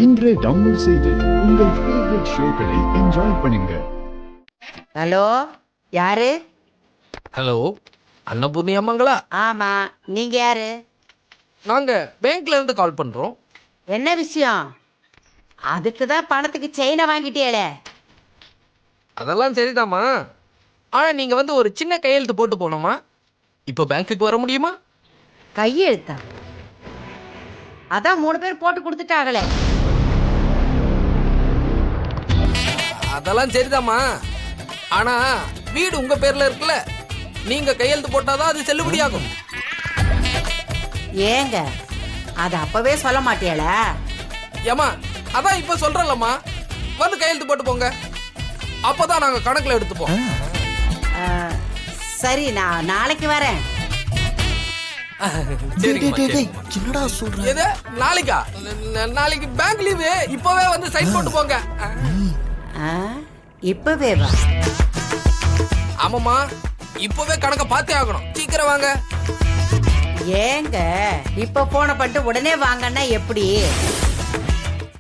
இன்றே டவுன்லோட் செய்து உங்கள் ஃபேவரட் ஷோக்களை என்ஜாய் பண்ணுங்க. ஹலோ, யாரு? ஹலோ, அன்னபூர்ணி அம்மாங்களா? ஆமா, நீங்க யாரு? நாங்கள் பேங்க்ல இருந்து கால் பண்ணுறோம். என்ன விஷயம்? அதுக்கு தான் பணத்துக்கு செயினை வாங்கிட்டேளே. அதெல்லாம் சரிதாம்மா. ஆனால் நீங்கள் வந்து ஒரு சின்ன கையெழுத்து போட்டு போனோமா, இப்போ பேங்க்குக்கு வர முடியுமா? கையெழுத்தா? அதான் 3 பேர் போட்டு கொடுத்துட்டாங்களே. அதெல்லாம் சரிதாம்மா. ஆனால் வீடு உங்கள் பேரில் இருக்குல்ல, நீங்கள் கையெழுத்து போட்டாதான் அது செல்லுபடியாகும். ஏங்க, அது அப்பவே சொல்ல மாட்டியாளா? ஏம்மா, அதான் இப்போ சொல்கிறேன்லம்மா, வந்து கையெழுத்து போட்டு போங்க, அப்போதான் நாங்கள் கணக்கில் எடுத்துப்போம். சரி, நான் நாளைக்கு வரேன். என்னடா சொல்ற? எது நாளைக்கா? நாளைக்கு பேங்க் லீவு, இப்போவே வந்து சைன் போட்டு போங்க. இப்பவே வா. ஆமாம்மா, இப்போவே கணக்கை பார்த்தே ஆகணும், சீக்கிரம் வாங்க. ஏங்க இப்ப போன பண்ணிட்டு உடனே வாங்கன்னா எப்படி?